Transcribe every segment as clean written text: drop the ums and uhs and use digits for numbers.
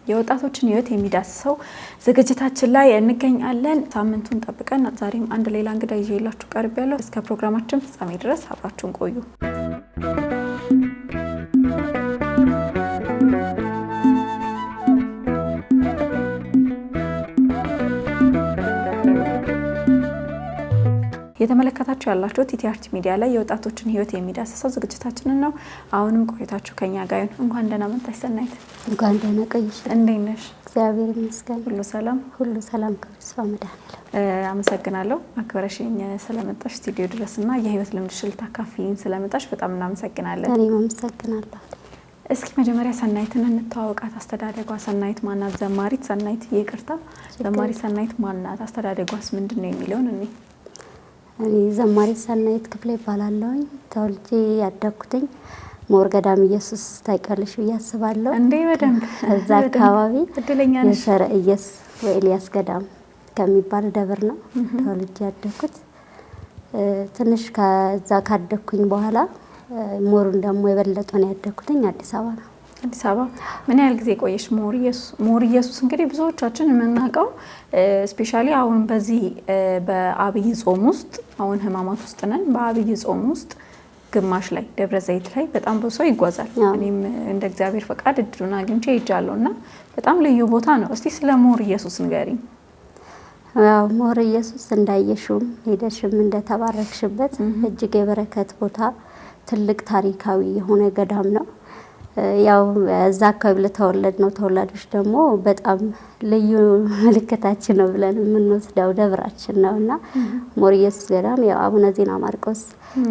የወጣቶችን ህይወት የሚዳስሰው ዝግጅታችን ላይ እንገኛለን። ሳምንቱን ጠብቀን ዛሬም አንድ ሌላ እንግዳ ይዤላችሁ ቀርቤያለሁ። እስከ ፕሮግራማችን ፍጻሜ ድረስ አብራችሁን ቆዩ። የተመለከታችሁ ያላችሁት ቲቲአርቲ ሚዲያ ላይ የወጣቶችን ህይወት የሚዳስሰው ዝግጅታችንን ነው። አሁንም ቆይታችሁ ከኛ ጋር ይሁን። እንኳን ደህና መጣሽ ሰናይት። እንኳን ደህና ቆይሽ። እንዴት ነሽ? እግዚአብሔር ይመስገን። ሁሉ ሰላም? ሁሉ ሰላም ከርስዋ መድኃኒዓለም። አመሰግናለሁ አክብረሽኝ ስለመጣሽ ስቱዲዮ ድረስና የህይወት ልምድሽን ልታካፊኝ ስለመጣሽ በጣም እናመሰግናለን። እኔም አመሰግናለሁ። እስኪ መጀመሪያ ሰናይትን እንተዋወቃት። አስተዳደጓ ሰናይት ማናት? ዘማሪት ሰናይት ይቅርታ፣ ዘማሪት ሰናይት ማናት? አስተዳደጓስ ምንድነው የሚለውን እኔ ዘማሪት ሰናይት ክፍሌ እባላለሁ። ተወልጄ ያደግኩትኝ ሞር ገዳም ኢየሱስ ታውቂያለሽ ብዬ አስባለሁ። እንዴ በደንብ እዛ አካባቢ እድለኛ ነሽ። የሰረ ኢየሱስ ወኤልያስ ገዳም ከሚባል ደብር ነው ተወልጄ ያደግኩት። ትንሽ ከዛ ካደግኩኝ በኋላ ሞሩን ደግሞ የበለጠ ነው ያደግኩትኝ አዲስ አበባ ነው። አዲስ አበባ ምን ያህል ጊዜ ቆየሽ? ሞር ኢየሱስ እንግዲህ ብዙዎቻችን የምናውቀው ስፔሻሊ አሁን በዚህ በአብይ ጾም ውስጥ አሁን ህማማት ውስጥ ነን። በአብይ ጾም ውስጥ ግማሽ ላይ ደብረ ዘይት ላይ በጣም ብዙ ሰው ይጓዛል። እኔም እንደ እግዚአብሔር ፈቃድ እድሉን አግኝቼ ሄጃለሁና በጣም ልዩ ቦታ ነው። እስቲ ስለ ሞር ኢየሱስ ንገሪኝ። ያው ሞር ኢየሱስ እንዳየሽውም ሄደሽም እንደተባረክሽበት እጅግ የበረከት ቦታ ትልቅ ታሪካዊ የሆነ ገዳም ነው። ያው እዛ አካባቢ ለተወለድ ነው ተወላጆች ደግሞ በጣም ልዩ ምልክታችን ነው ብለን የምንወስደው ደብራችን ነውና ሞር ኢየሱስ ገዳም ያው አቡነ ዜና ማርቆስ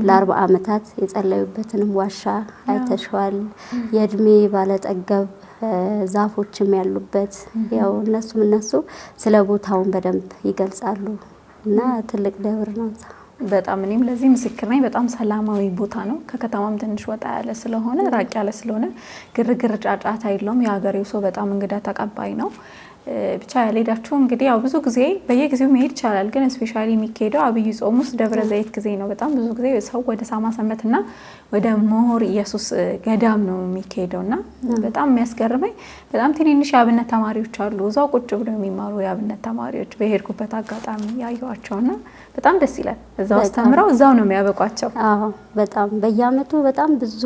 ለ40 ዓመታት የጸለዩበትንም ዋሻ አይተሽዋል። የእድሜ ባለጠገብ ዛፎችም ያሉበት ያው እነሱ ስለ ቦታውን በደንብ ይገልጻሉ እና ትልቅ ደብር ነው። በጣም እኔም ለዚህ ምስክር ነኝ። በጣም ሰላማዊ ቦታ ነው። ከከተማም ትንሽ ወጣ ያለ ስለሆነ ራቅ ያለ ስለሆነ ግርግር ጫጫታ የለውም። የሀገሬው ሰው በጣም እንግዳ ተቀባይ ነው። ብቻ ያልሄዳችሁ እንግዲህ ያው ብዙ ጊዜ በየጊዜው መሄድ ይቻላል፣ ግን ስፔሻሊ የሚካሄደው አብይ ጾም ውስጥ ደብረ ዘይት ጊዜ ነው። በጣም ብዙ ጊዜ ሰው ወደ ሳማ ሰንበትና ወደ ሞር ኢየሱስ ገዳም ነው የሚካሄደውና በጣም የሚያስገርመኝ በጣም ትንንሽ የአብነት ተማሪዎች አሉ እዛው ቁጭ ብለው የሚማሩ የአብነት ተማሪዎች በሄድኩበት አጋጣሚ ያዩዋቸውና በጣም ደስ ይላል። እዛው አስተምረው እዛው ነው የሚያበቋቸው። አዎ በጣም በየአመቱ በጣም ብዙ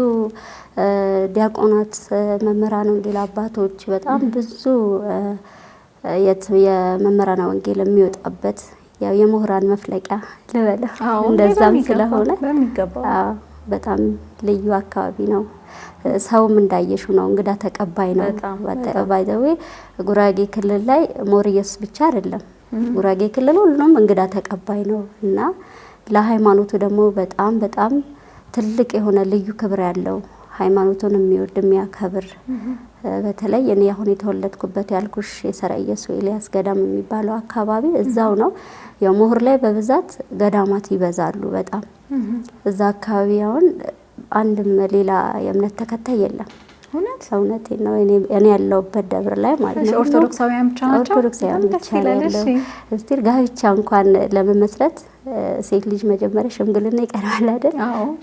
ዲያቆናት፣ መምህራን ወንጌል አባቶች በጣም ብዙ የመምህራን ወንጌል የሚወጣበት ያው የምሁራን መፍለቂያ ልበለው እንደዛም ስለሆነ በጣም ልዩ አካባቢ ነው። ሰውም እንዳየሹ ነው እንግዳ ተቀባይ ነው። ባይ ዘ ዌይ ጉራጌ ክልል ላይ ሞር ኢየሱስ ብቻ አይደለም፣ ጉራጌ ክልል ሁሉም እንግዳ ተቀባይ ነው እና ለሃይማኖቱ ደግሞ በጣም ትልቅ የሆነ ልዩ ክብር ያለው ሃይማኖቱን የሚወድ የሚያከብር በተለይ እኔ አሁን የተወለድኩበት ያልኩሽ የሰረ ኢየሱስ ወኤልያስ ገዳም የሚባለው አካባቢ እዛው ነው። ያው ሞር ላይ በብዛት ገዳማት ይበዛሉ በጣም እዛ አካባቢ አሁን አንድም ሌላ የእምነት ተከታይ የለም። እውነት ነው። እኔ ያለሁበት ደብር ላይ ማለት ነው ኦርቶዶክሳውያን ብቻ ናቸው። ኦርቶዶክሳውያን ብቻ ያለው እስቲ ጋብቻ እንኳን ለመመስረት ሴት ልጅ መጀመሪያ ሽምግልና ይቀርባል አይደል?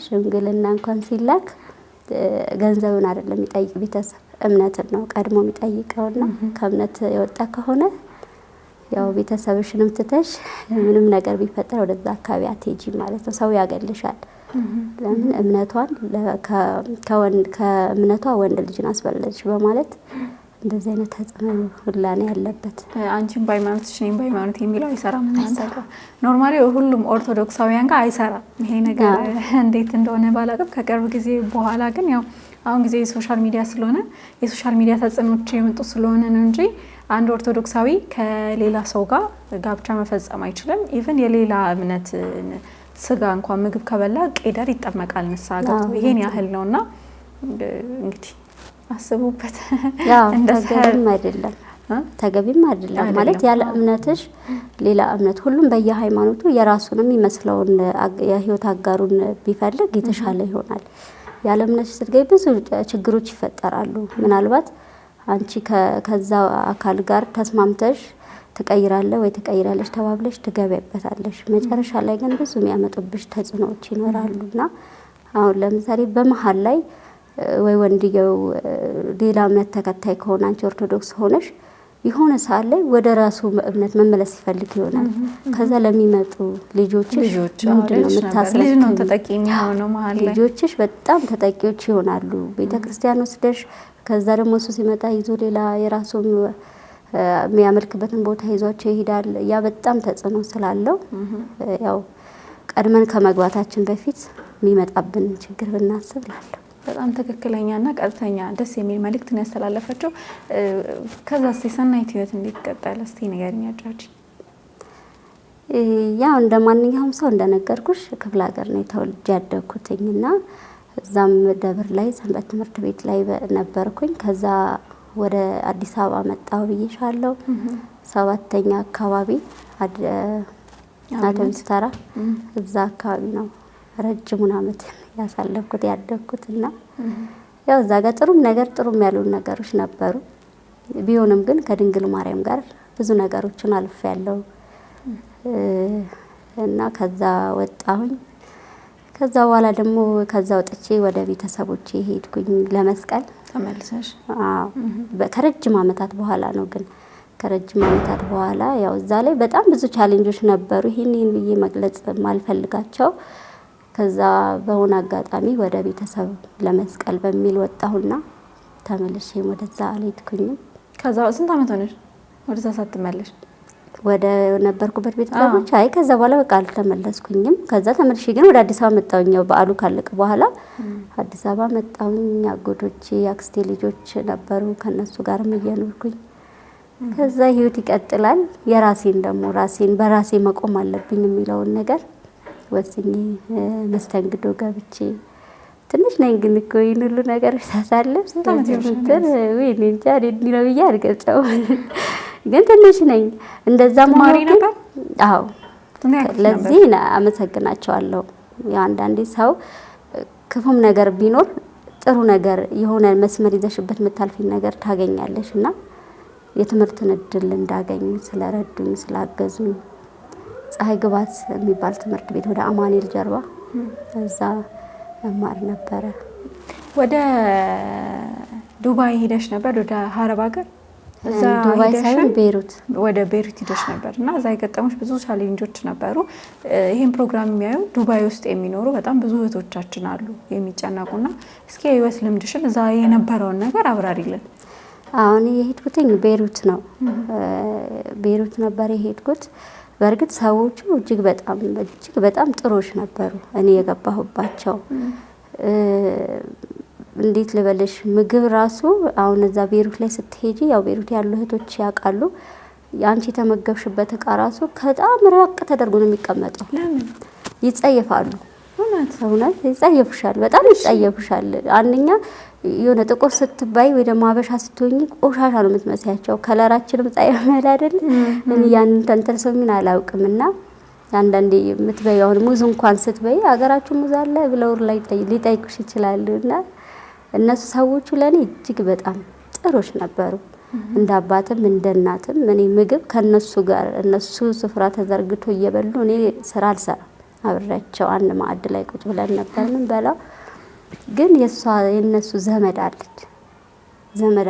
ሽምግልና እንኳን ሲላክ ገንዘብን አይደለም የሚጠይቅ ቤተሰብ እምነትን ነው ቀድሞ የሚጠይቀውና ከእምነት የወጣ ከሆነ ያው ቤተሰብሽንም ትተሽ ምንም ነገር ቢፈጠር ወደዛ አካባቢ አትሄጂ ማለት ነው። ሰው ያገልሻል። ለምን እምነቷን ከእምነቷ ወንድ ልጅን አስበለጥሽ በማለት እንደዚህ አይነት ተጽዕኖ ሁላ ነው ያለበት። አንቺም በሃይማኖትሽ ነኝ በሃይማኖት የሚለው አይሰራም። ኖርማሊ ሁሉም ኦርቶዶክሳውያን ጋር አይሰራም ይሄ ነገር እንዴት እንደሆነ ባላውቅም ከቅርብ ጊዜ በኋላ ግን ያው አሁን ጊዜ የሶሻል ሚዲያ ስለሆነ የሶሻል ሚዲያ ተጽዕኖች የመጡ ስለሆነ ነው እንጂ አንድ ኦርቶዶክሳዊ ከሌላ ሰው ጋር ጋብቻ መፈጸም አይችልም። ኢቭን የሌላ እምነት ስጋ እንኳን ምግብ ከበላ ቄደር ይጠመቃል ንስሐ ገብቶ ይሄን ያህል ነውና እንግዲህ አስቡበት። ያው ተገቢም አይደለም ማለት ያለ እምነትሽ ሌላ እምነት ሁሉም በየሃይማኖቱ የራሱንም ይመስለውን የህይወት አጋሩን ቢፈልግ የተሻለ ይሆናል። ያለ እምነትሽ ስትገቢ ብዙ ችግሮች ይፈጠራሉ። ምናልባት አንቺ ከዛ አካል ጋር ተስማምተሽ ትቀይራለህ ወይ ትቀይራለሽ ተባብለሽ ትገበያበታለሽ። መጨረሻ ላይ ግን ብዙ የሚያመጡብሽ ተጽዕኖዎች ይኖራሉና አሁን ለምሳሌ በመሃል ላይ ወይ ወንድየው ሌላ እምነት ተከታይ ከሆነ አንቺ ኦርቶዶክስ ሆነሽ የሆነ ሰዓት ላይ ወደ ራሱ እምነት መመለስ ይፈልግ ይሆናል። ከዛ ለሚመጡ ልጆችሽ ምንድነው የምታስረክቢው? ልጆችሽ በጣም ተጠቂዎች ይሆናሉ። ቤተክርስቲያን ወስደሽ ከዛ ደግሞ እሱ ሲመጣ ይዞ ሌላ የራሱ የሚያመልክበትን ቦታ ይዟቸው ይሄዳል። ያ በጣም ተጽዕኖ ስላለው ያው ቀድመን ከመግባታችን በፊት የሚመጣብን ችግር ብናስብ እላለሁ። በጣም ትክክለኛና ቀጥተኛ ደስ የሚል መልእክት ነው ያስተላለፈችው። ከዛ እስቲ ሰናይት ህይወት እንዴት ቀጠለ? እስቲ ንገሪኝ አጫውቺ። ያው እንደ ማንኛውም ሰው እንደነገርኩሽ ክፍለ ሀገር ነው ተወልጄ ያደግኩትና እዛም ደብር ላይ ሰንበት ትምህርት ቤት ላይ ነበርኩኝ። ከዛ ወደ አዲስ አበባ መጣሁ ብዬሻለሁ። 7ኛ አካባቢ አውቶቡስ ተራ እዛ አካባቢ ነው ረጅሙን ዓመት ያሳለፍኩት ያደግኩትና ያው እዛ ጋር ጥሩም ያሉ ነገሮች ነበሩ። ቢሆንም ግን ከድንግል ማርያም ጋር ብዙ ነገሮችን አልፌያለሁ እና ከዛ ወጣሁኝ። ከዛ በኋላ ደግሞ ከዛ ወጥቼ ወደ ቤተሰቦቼ ሄድኩኝ ለመስቀል ተመልሰሽ። ከረጅም ዓመታት በኋላ ነው ግን ከረጅም ዓመታት በኋላ ያው እዛ ላይ በጣም ብዙ ቻሌንጆች ነበሩ። ይሄን ብዬ መግለጽ ማልፈልጋቸው። ከዛ በሆነ አጋጣሚ ወደ ቤተሰብ ለመስቀል በሚል ወጣሁና ተመልሼ ወደዛ አልሄድኩኝም። ከዛ ስንት ዓመት ሆነሽ ወደዛ ሳትመለሽ? ወደ ነበርኩበት ቤተሰቦች አይ ከዛ በኋላ በቃ አልተመለስኩኝም። ከዛ ተመልሼ ግን ወደ አዲስ አበባ መጣሁኝ። በዓሉ ካለቀ በኋላ አዲስ አበባ መጣሁኝ። አጎቶቼ አክስቴ ልጆች ነበሩ ከነሱ ጋርም እየኖርኩኝ ከዛ ህይወት ይቀጥላል። የራሴን ደግሞ በራሴ መቆም አለብኝ የሚለውን ነገር ወስኜ መስተንግዶ ገብቼ ትንሽ ነኝ ግን እኮ ይሄን ሁሉ ነገር ሳሳልፍ ስንት ዓመት ይሆናል? ወይ እንጃ እንዴ ነው ብዬ አልገልጸውም። ግን ትንሽ ነኝ። እንደዛም ሆኖ ነበር። አዎ ለዚህ አመሰግናቸዋለሁ። አንዳንዴ ሰው ክፉም ነገር ቢኖር ጥሩ ነገር የሆነ መስመር ይዘሽበት የምታልፊን ነገር ታገኛለሽ እና የትምህርትን እድል እንዳገኝ ስለረዱኝ ስላገዙኝ ፀሐይ ግባት የሚባል ትምህርት ቤት ወደ አማኑኤል ጀርባ እዛ መማር ነበረ። ወደ ዱባይ ሄደሽ ነበር? ወደ ሀረብ ሀገር? እዛ ዱባይ ሳይሆን ቤይሩት። ወደ ቤይሩት ሄደሽ ነበር እና እዛ የገጠሙሽ ብዙ ቻሌንጆች ነበሩ። ይሄን ፕሮግራም የሚያዩ ዱባይ ውስጥ የሚኖሩ በጣም ብዙ እህቶቻችን አሉ የሚጨነቁና እስኪ የህይወት ልምድሽን እዛ የነበረውን ነገር አብራሪልን። አሁን የሄድኩትኝ ቤይሩት ነው። ቤይሩት ነበር የሄድኩት። በእርግጥ ሰዎቹ እጅግ በጣም ጥሩዎች ነበሩ። እኔ የገባሁባቸው እንዴት ልበልሽ ምግብ ራሱ አሁን እዛ ቤይሩት ላይ ስትሄጂ ያው ቤይሩት ያሉ እህቶች ያውቃሉ። ያንቺ የተመገብሽበት እቃ ራሱ በጣም ራቅ ተደርጎ ነው የሚቀመጠው። ለምን? ይጸየፋሉ። እውነት ይጸየፉሻል፣ በጣም ይጸየፉሻል። አንደኛ የሆነ ጥቁር ስትባይ ወይ ደግሞ አበሻ ስትሆኚ ቆሻሻ ነው የምትመስያቸው። ከለራችንም ጸየመል አይደል? እኔ ያንን ተንተርሰው ምን አላውቅምና አንዳንዴ የምትበይ አሁን ሙዝ እንኳን ስትበይ አገራችሁ ሙዝ አለ ብለው ሊጠይቁሽ ይችላሉና እነሱ ሰዎቹ ለኔ እጅግ በጣም ጥሩሽ ነበሩ። እንደ አባትም እንደ እናትም እኔ ምግብ ከነሱ ጋር እነሱ ስፍራ ተዘርግቶ እየበሉ እኔ ስራ አልሰራም። አብሬያቸው አንድ ማዕድ ላይ ቁጭ ብለን ነበር ምን በላው። ግን የነሱ ዘመድ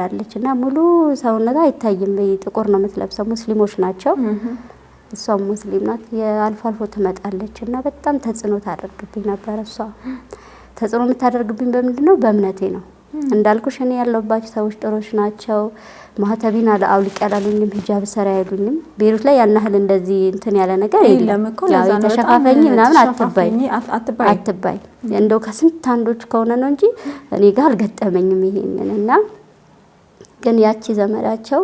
አለች እና ሙሉ ሰውነቷ አይታይም። ጥቁር ነው የምትለብሰው። ሙስሊሞች ናቸው። እሷም ሙስሊም ናት። የአልፎ አልፎ ትመጣለች እና በጣም ተጽዕኖ ታደርግብኝ ነበር። እሷ ተጽዕኖ የምታደርግብኝ በምንድነው? በእምነቴ ነው። እንዳልኩሽ እኔ ያለውባቸው ሰዎች ጥሩሽ ናቸው። ማህተቢን አውልቅ ያላሉኝም፣ ሂጃብ ሰራ ያሉኝም። ቤይሩት ላይ ያን ያህል እንደዚህ እንትን ያለ ነገር የለም። ያው ተሸፋፈኝ ምናምን አትባይ እንደው ከስንት አንዶች ከሆነ ነው እንጂ እኔ ጋር አልገጠመኝም ይሄንን እና ግን ያቺ ዘመዳቸው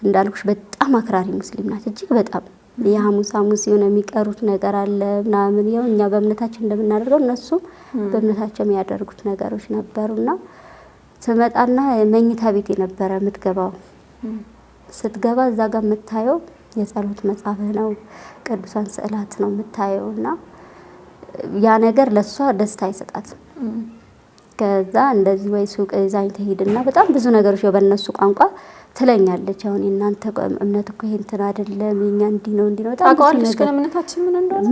እንዳልኩሽ በጣም አክራሪ ሙስሊም ናት። እጅግ በጣም የሐሙስ የሆነ የሚቀሩት ነገር አለ ምናምን ያው እኛ በእምነታችን እንደምናደርገው እነሱ በእምነታቸው የሚያደርጉት ነገሮች ነበሩና ትመጣና መኝታ ቤት የነበረ የምትገባው ስትገባ እዛ ጋር የምታየው የጸሎት መጽሐፍ ነው፣ ቅዱሳን ስዕላት ነው የምታየውና ያ ነገር ለሷ ደስታ አይሰጣትም። ከዛ እንደዚህ ወይ ሱቅ ይዛኝ ትሄድና በጣም ብዙ ነገሮች በእነሱ ቋንቋ ትለኛለች። አሁን እናንተ እምነት እኮ ይሄን እንትን አይደለም የኛ እንዲ ነው ታውቃለች። ግን እምነታችን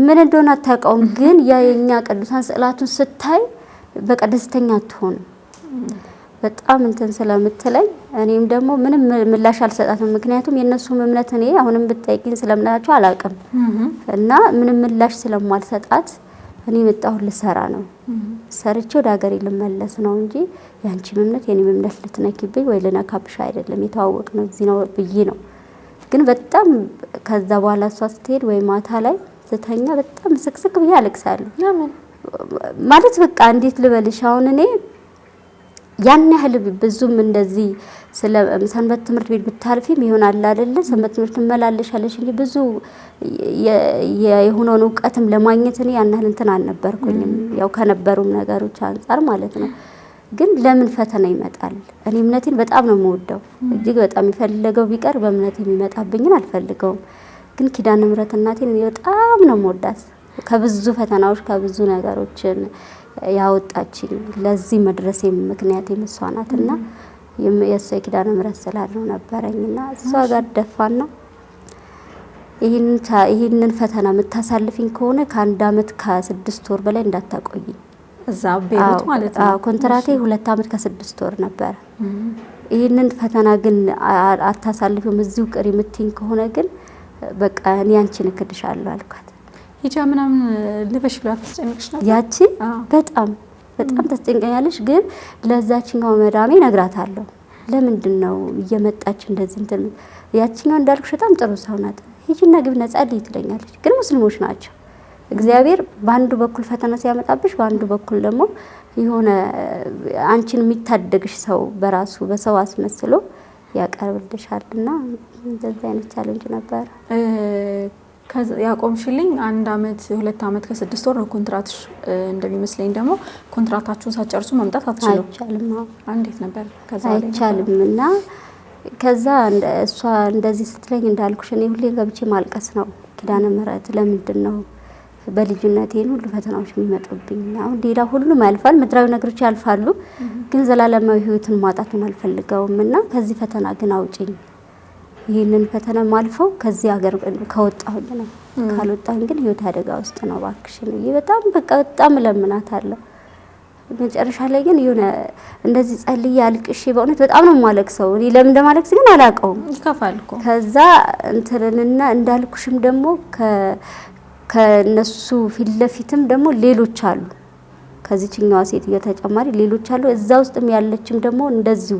ምን እንደሆነ አታውቀውም። ግን ያ የኛ ቅዱሳን ስዕላቱን ስታይ በቃ ደስተኛ አትሆንም። በጣም እንትን ስለምትለኝ እኔም ደግሞ ምንም ምላሽ አልሰጣትም። ምክንያቱም የነሱም እምነት እኔ አሁንም ብትጠይቂኝ ስለምናቸው አላውቅም እና ምንም ምላሽ ስለማልሰጣት እኔ መጣሁ ልሰራ ነው። ሰርቼ ወደ ሀገሬ ልመለስ ነው እንጂ ያንቺን እምነት የኔም እምነት ልትነኪብኝ ወይ ልነካብሽ አይደለም። የተዋወቅ ነው እዚህ ነው ብዬ ነው። ግን በጣም ከዛ በኋላ እሷ ስትሄድ ወይ ማታ ላይ ስተኛ በጣም ስቅስቅ ብዬ አለቅሳለሁ። ማለት በቃ እንዴት ልበልሽ አሁን እኔ ያን ያህል ብዙም እንደዚህ ስለ ሰንበት ትምህርት ቤት ብታልፊም ይሆናል አይደለ ሰንበት ትምህርት መላለሻለሽ እንጂ ብዙ የሆነውን እውቀትም ለማግኘት እኔ ያን ያህል እንትን አልነበርኩኝም። ያው ከነበሩም ነገሮች አንፃር ማለት ነው። ግን ለምን ፈተና ይመጣል? እኔ እምነቴን በጣም ነው የምወደው። እጅግ በጣም ይፈልገው ቢቀር በእምነቴ የሚመጣብኝን አልፈልገውም። ግን ኪዳነ ምሕረት እናቴን እኔ በጣም ነው የምወዳት። ከብዙ ፈተናዎች ከብዙ ነገሮችን ያወጣችኝ ለዚህ መድረሴ ምክንያት እሷ ናትና የእሷ የኪዳነ ምሕረት ስላለው ነበረኝና እሷ ጋር ደፋና ይሄንን ፈተና የምታሳልፊኝ ከሆነ ከ1 አመት ከ6 ወር በላይ እንዳታቆይ እዛ ቤሩት ማለት ነው። ኮንትራቴ 2 አመት ከ6 ወር ነበር። ይሄንን ፈተና ግን አታሳልፊውም እዚሁ ቅሪ የምትይኝ ከሆነ ግን በቃ እኔ አንቺን እክድሻለሁ አልኳት። ሂጃብ ምናምን ልበሽ ብላ ተጨንቅሽ ነበር? ያቺ በጣም ተጨንቀኛለሽ። ግን ለዛችኛው መዳሜ ነግራታለሁ። ለምንድነው እየመጣች እንደዚህ እንትን ያቺኛው እንዳልኩሽ በጣም ጥሩ ሰው ናት። ሂጂና ግብና ጸልይ ትለኛለች። ግን ሙስሊሞች ናቸው። እግዚአብሔር በአንዱ በኩል ፈተና ሲያመጣብሽ በአንዱ በኩል ደግሞ የሆነ አንቺን የሚታደግሽ ሰው በራሱ በሰው አስመስሎ ያቀርብልሻልና እንደዚህ አይነት ቻሌንጅ ነበር። ያቆምሽልኝ 1 አመት 2 አመት ከ6 ወር ነው ኮንትራትሽ እንደሚመስለኝ። ደግሞ ኮንትራታችሁን ሳትጨርሱ መምጣት አትችሉም? አይቻልም። እንዴት ነበር? ከዛ አይቻልምና ከዛ እሷ እንደዚህ ስትለኝ እንዳልኩሽ እኔ ሁሌ ገብቼ ማልቀስ ነው። ኪዳነ ምሕረት ለምንድነው በልጅነቴ ሁሉ ፈተናዎች የሚመጡብኝ? አሁን ሌላ ሁሉም ያልፋል፣ ምድራዊ ነገሮች ያልፋሉ፣ ግን ዘላለማዊ ህይወትን ማጣቱን አልፈልገውምና ከዚህ ፈተና ግን አውጪኝ። ይሄንን ፈተና ማልፈው ከዚህ ሀገር ከወጣሁኝ ነው። ካልወጣሁኝ ግን ህይወት አደጋ ውስጥ ነው ባክሽን። በጣም ለምናታለሁ። መጨረሻ ላይ ግን የሆነ እንደዚህ ጸልዬ አልቅሼ በእውነት በጣም ነው የማለቅሰው። እኔ ለምን እንደማለቅስ ግን አላውቀውም። ይከፋል እኮ። ከዛ እንትንና እንዳልኩሽም ደግሞ ከነሱ ፊት ለፊትም ደግሞ ሌሎች አሉ። ከዚህኛዋ ሴትዮ ተጨማሪ ሌሎች አሉ። እዛ ውስጥም ያለችም ደግሞ እንደዚሁ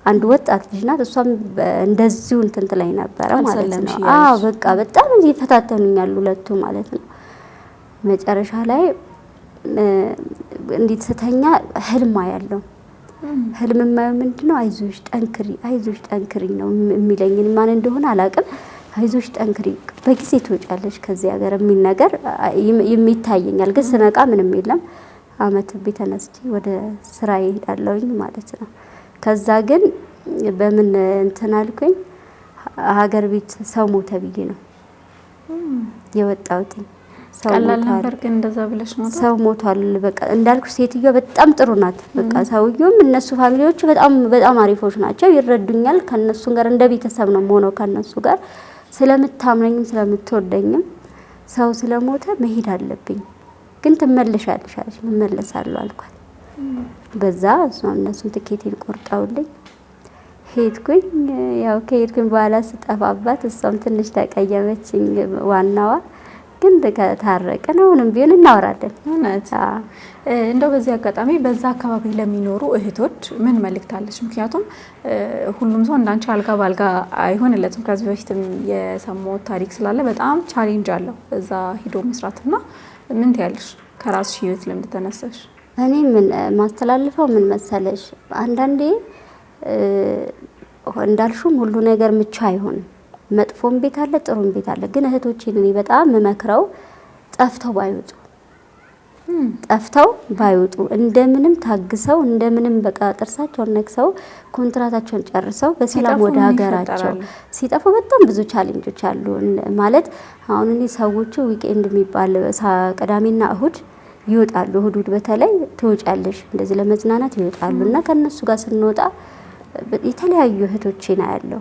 አንድ ወጣት ልጅ ናት። እሷም እንደዚሁ እንትን ትለኝ ነበረ ማለት ነው። በቃ በጣም ይፈታተኑኛል ሁለቱ ማለት ነው። መጨረሻ ላይ እንዴት ስተኛ ህልም ያለው ህልም የማየው ምንድነው? አይዞሽ ጠንክሪ ነው የሚለኝ። ማን እንደሆነ አላውቅም። አይዞሽ ጠንክሪ፣ በጊዜ ትወጫለሽ ከዚህ ሀገር የሚል ነገር የሚታየኛል። ግን ስነቃ ምንም የለም። አመት ተነስቼ ወደ ስራ እሄዳለሁኝ ማለት ነው። ከዛ ግን በምን እንትን አልኩኝ፣ ሀገር ቤት ሰው ሞተ ብዬ ነው የወጣሁት። ቀላል ነበር ግን እንደዛ ብለሽ ነው? ሰው ሞቷል። በቃ እንዳልኩሽ ሴትዮዋ በጣም ጥሩ ናት። በቃ ሰውየውም እነሱ ፋሚሊዎቹ በጣም አሪፎች ናቸው፣ ይረዱኛል። ከነሱ ጋር እንደ ቤተሰብ ነው የምሆነው ከነሱ ጋር ስለምታምነኝም ስለምትወደኝም። ሰው ስለሞተ መሄድ አለብኝ ግን ትመለሻለሽ አለች። እመለሳለሁ አልኳት። በዛ እነሱን ትኬቴን ቆርጠውልኝ ሄድኩኝ። ያው ከሄድኩኝ በኋላ ስጠፋባት እሷም ትንሽ ተቀየመችኝ ዋናዋ። ግን ታረቅን። አሁንም ቢሆን እናወራለን። እውነት እንደው በዚህ አጋጣሚ በዛ አካባቢ ለሚኖሩ እህቶች ምን መልእክት አለሽ? ምክንያቱም ሁሉም ሰው እንዳንቺ አልጋ ባልጋ አይሆንለትም። ከዚህ በፊትም የሰማሁት ታሪክ ስላለ በጣም ቻሌንጅ አለው እዛ ሂዶ መስራትና ምን ትያለሽ ከራስሽ ህይወት ልምድ ተነሳሽ? እኔ ምን ማስተላልፈው ምን መሰለሽ፣ አንዳንዴ እንዳልሹም ሁሉ ነገር ምቹ አይሆንም። መጥፎም ቤት አለ፣ ጥሩም ቤት አለ። ግን እህቶቼን እኔ በጣም መመክረው ጠፍተው ባይወጡ እንደምንም ታግሰው እንደምንም በቃ ጥርሳቸውን ነክሰው ኮንትራታቸውን ጨርሰው በሰላም ወደ ሀገራቸው ሲጠፉ በጣም ብዙ ቻሌንጆች አሉ። ማለት አሁን እኔ ሰዎቹ ዊኬንድ የሚባል ቅዳሜና እሁድ ይወጣሉ። እሁድ በተለይ ትወጫለሽ እንደዚህ ለመዝናናት ይወጣሉና ከነሱ ጋር ስንወጣ የተለያዩ እህቶቼና ያለው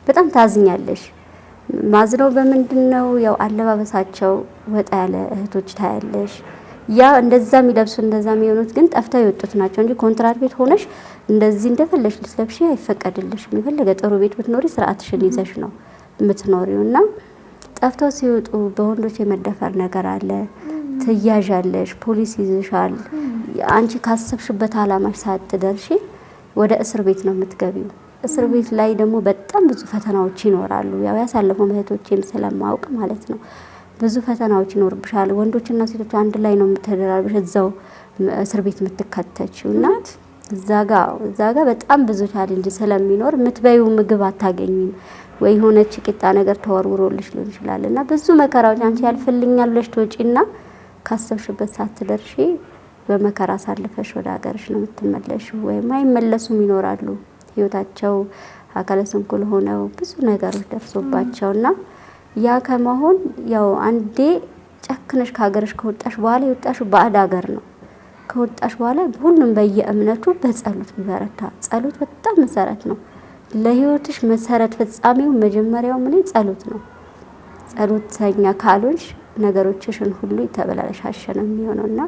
በጣም ታዝኛለሽ። ማዝነው በምንድነው? ያው አለባበሳቸው ወጣ ያለ እህቶች ታያለሽ። ያ እንደዛ የሚለብሱ እንደዛ የሚሆኑት ግን ጠፍተው የወጡት ናቸው እንጂ ኮንትራት ቤት ሆነሽ እንደዚህ እንደፈለሽ ልትለብሺ አይፈቀድልሽም። የፈለገ ጥሩ ቤት ብትኖሪ ስርዓትሽን ይዘሽ ነው የምትኖሪው እና ጠፍተው ሲወጡ በወንዶች የመደፈር ነገር አለ። ትያዣለሽ፣ ፖሊስ ይዝሻል። አንቺ ካሰብሽበት አላማሽ ሳትደርሺ ወደ እስር ቤት ነው የምትገቢው። እስር ቤት ላይ ደግሞ በጣም ብዙ ፈተናዎች ይኖራሉ። ያው ያሳለፈው እህቶቼም ስለማውቅ ማለት ነው። ብዙ ፈተናዎች ይኖርብሻል። ወንዶችና ሴቶች አንድ ላይ ነው የምትደራርብሽ እዛው እስር ቤት የምትከተችው እና እዛ ጋ በጣም ብዙ ቻሌንጅ ስለሚኖር የምትበይው ምግብ አታገኝም ወይ ሆነች ቂጣ ነገር ተወርውሮልሽ ሊሆን ይችላል እና ብዙ መከራዎች አንቺ ያልፈልኛል ብለሽ ትወጪና ካሰብሽበት ሳትደርሺ በመከራ አሳልፈሽ ወደ ሀገርሽ ነው የምትመለሺው። ወይም አይመለሱም ይኖራሉ ህይወታቸው አካለ ስንኩል ሆነው ብዙ ነገሮች ደርሶባቸውና ያ ከመሆን ያው አንዴ ጨክነሽ ከሀገርሽ ከወጣሽ በኋላ የወጣሽው ባዕድ ሀገር ነው። ከወጣሽ በኋላ ሁሉም በየእምነቱ በጸሎት ቢበረታ፣ ጸሎት በጣም መሰረት ነው ለህይወትሽ። መሰረት ፍጻሜው መጀመሪያው ምን ጸሎት ነው። ጸሎተኛ ካልሆንሽ ነገሮችሽን ሁሉ የተበላሻሸ ነው የሚሆነውና